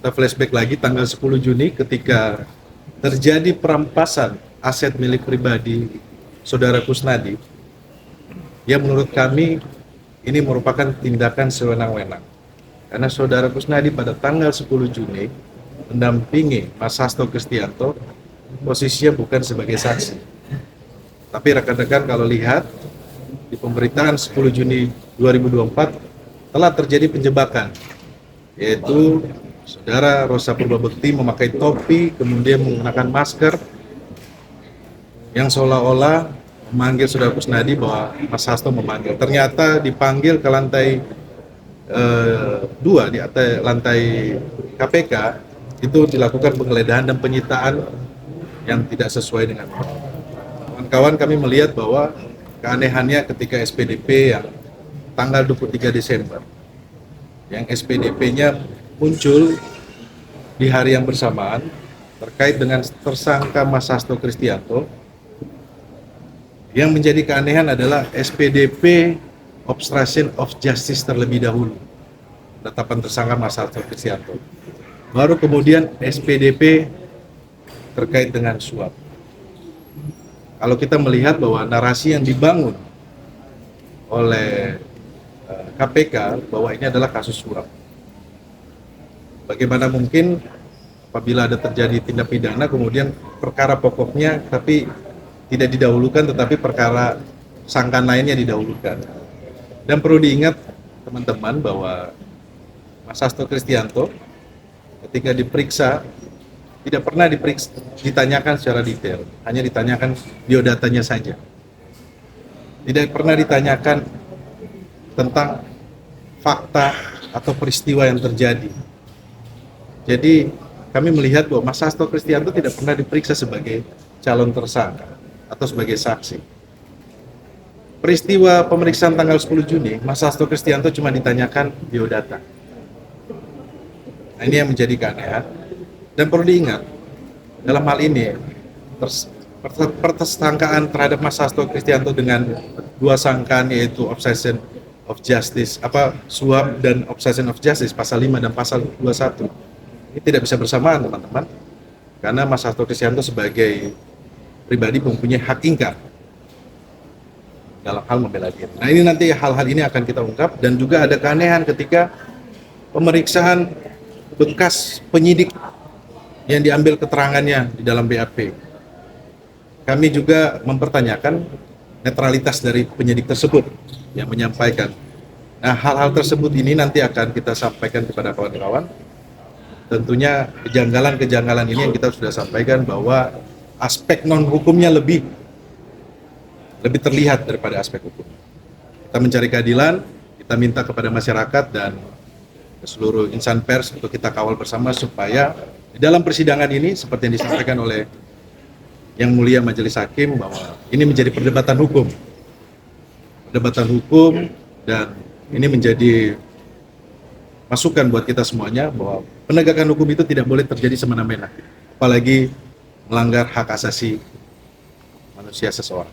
Kita flashback lagi tanggal 10 Juni ketika terjadi perampasan aset milik pribadi Saudara Kusnadi, yang menurut kami ini merupakan tindakan sewenang-wenang. Karena Saudara Kusnadi pada tanggal 10 Juni mendampingi Mas Hasto Kristianto, posisinya bukan sebagai saksi. Tapi rekan-rekan kalau lihat di pemberitaan 10 Juni 2024 telah terjadi penjebakan, yaitu Saudara Rosa Purbabekti memakai topi, kemudian menggunakan masker, yang seolah-olah memanggil Saudara Kusnadi bahwa Mas Hasto memanggil. Ternyata dipanggil ke lantai 2, di atas lantai KPK, itu dilakukan penggeledahan dan penyitaan yang tidak sesuai dengan kawan-kawan. Kami melihat bahwa keanehannya ketika SPDP yang tanggal 23 Desember, yang SPDP-nya muncul di hari yang bersamaan terkait dengan tersangka Mas Hasto Kristianto. Yang menjadi keanehan adalah SPDP obstruction of justice terlebih dahulu, penetapan tersangka Mas Hasto Kristianto. Baru kemudian SPDP terkait dengan suap. Kalau kita melihat bahwa narasi yang dibangun oleh KPK bahwa ini adalah kasus suap, bagaimana mungkin apabila ada terjadi tindak pidana kemudian perkara pokoknya tapi tidak didahulukan, tetapi perkara sangkaan lainnya didahulukan. Dan perlu diingat teman-teman bahwa Mas Hasto Kristianto ketika diperiksa tidak pernah ditanyakan secara detail, hanya ditanyakan biodatanya saja. Tidak pernah ditanyakan tentang fakta atau peristiwa yang terjadi. Jadi kami melihat bahwa Mas Hasto Kristianto tidak pernah diperiksa sebagai calon tersangka atau sebagai saksi. Peristiwa pemeriksaan tanggal 10 Juni, Mas Hasto Kristianto cuma ditanyakan biodata. Nah, ini yang menjadi keanehan. Dan perlu diingat, dalam hal ini persangkaan terhadap Mas Hasto Kristianto dengan dua sangkaan, yaitu obstruction of justice, suap dan obstruction of justice, pasal 5 dan pasal 21. Ini tidak bisa bersamaan, teman-teman, karena Mas Hasto Kristianto sebagai pribadi mempunyai hak ingkar dalam hal membela diri. Nah, ini nanti hal-hal ini akan kita ungkap. Dan juga ada keanehan ketika pemeriksaan bekas penyidik yang diambil keterangannya di dalam BAP. Kami juga mempertanyakan netralitas dari penyidik tersebut yang menyampaikan. Nah, hal-hal tersebut ini nanti akan kita sampaikan kepada kawan-kawan. Tentunya kejanggalan-kejanggalan ini yang kita sudah sampaikan bahwa aspek non-hukumnya lebih terlihat daripada aspek hukum. Kita mencari keadilan, kita minta kepada masyarakat dan seluruh insan pers untuk kita kawal bersama supaya di dalam persidangan ini, seperti yang disampaikan oleh Yang Mulia Majelis Hakim, bahwa ini menjadi perdebatan hukum. Dan ini menjadi masukan buat kita semuanya bahwa penegakan hukum itu tidak boleh terjadi semena-mena, apalagi melanggar hak asasi manusia seseorang.